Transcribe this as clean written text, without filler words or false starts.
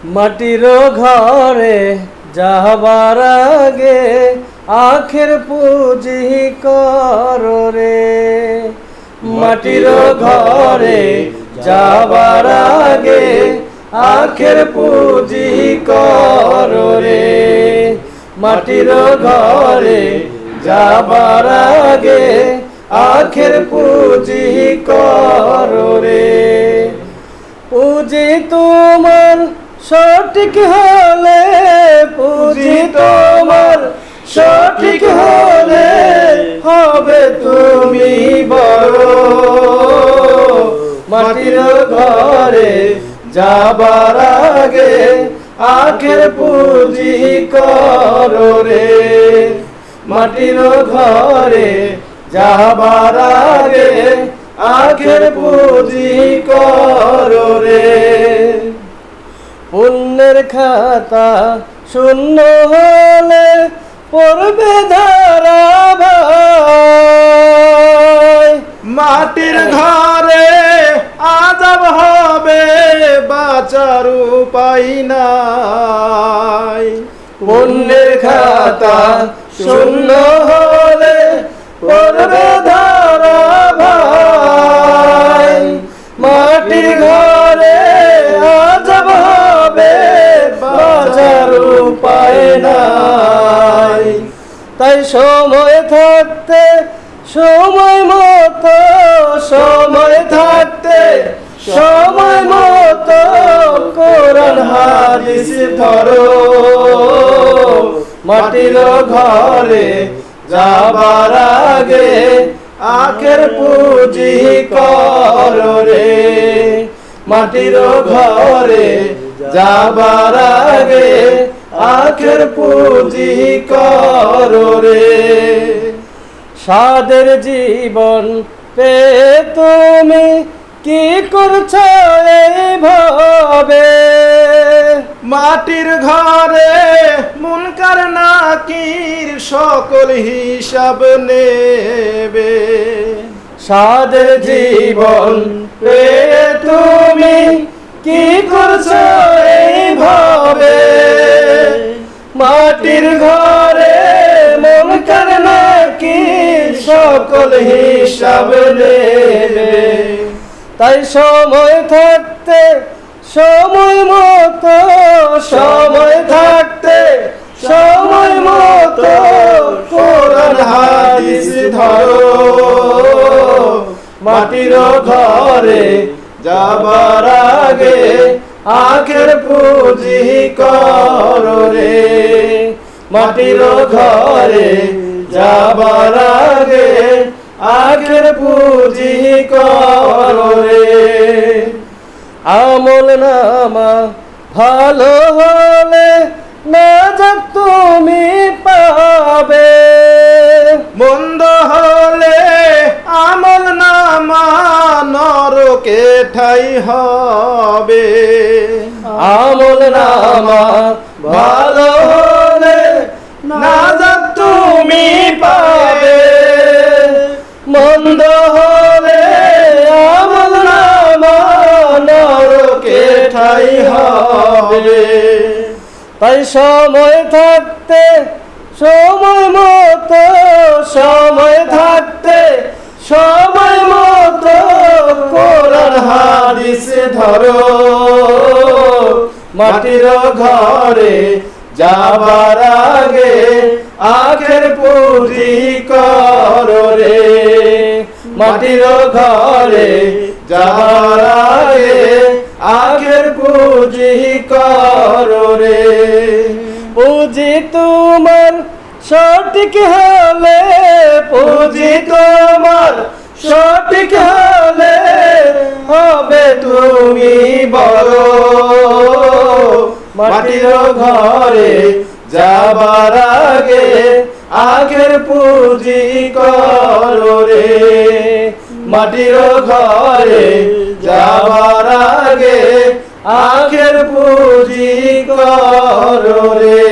মাটির ঘরে যাবার আগে আখের পুঁজি করো রে। মাটির ঘরে যাবার আগে আখের পুঁজি করো রে। মাটির ঘরে যাবার আগে আখের পুঁজি করো রে। পুঁজি তোমার সঠিক হলে, পুঁজি তোমার সঠিক হলে হবে তুমি বড়। মাটির ঘরে যাবার আগে আখের পুঁজি করো রে। মাটির ঘরে যাবার আগে আখের পুঁজি করো রে। পুণ্যের খাতা শূন্য হলে পড়বে ধারাবাই। মাটির ঘরে আযাব হবে, বাঁচার উপায় নাই। পুণ্যের খাতা শূন্য হলে পড়বে ধারাবাই। মাটির ঘরে আযাব হবে, বাঁচার উপায় নাই। তাই সময় থাকতে সময় মতো, সময় থাকতে সময় মতো কোরআন হাদিস ধরো। মাটির ঘরে যাবার আগে আখের পুঁজি করো রে। মাটির ঘরে যাবার আগে আখের পুঁজি করো রে। সাদের জীবন পেয়ে তুমি কি করছো এইভাবে? মাটির ঘরে মুনকার নাকির সকল হিসাব নেবে। সাদের জীবন পেয়ে তুমি কি করছো এইভাবে? মাটির ঘরে মুনকার নাকির সকল হিসাব নেবে। তাই সময় থাকতে সময় মতো, সময় থাকতে সময় মতো কোরআন হাদিস ধরো। মাটির ঘরে যাবার আগে আখের পুঁজি করো রে। মাটির ঘরে যাবার আগে আখের পুঁজি করো রে। আমল নামা ভালো হলে নাজাত তুমি পাবে। মন্দ হলে আমল নামা নরকে ঠাই হবে। আমল নামা ভালো হলে নাজাত তুমি পাবে। মন্দ হলে আমল নামা নরকে ঠাই হবে। তাই সময় থাকতে সময় মতো, সময় থাকতে সময় মতো কোরআন হাদিস ধরো। মাটির ঘরে যাবার আগে আখের পুঁজি করো রে। মাটির ঘরে যাবার আগে আখের পুঁজি করো রে। পুঁজি তোমার সঠিক হলে, পুঁজি তোমার সঠিক হলে হবে তুমি বড়। মাটির ঘরে যাবার আগে আখের পুঁজি করো রে। মাটির ঘরে যাবার আগে আখের পুঁজি করো রে।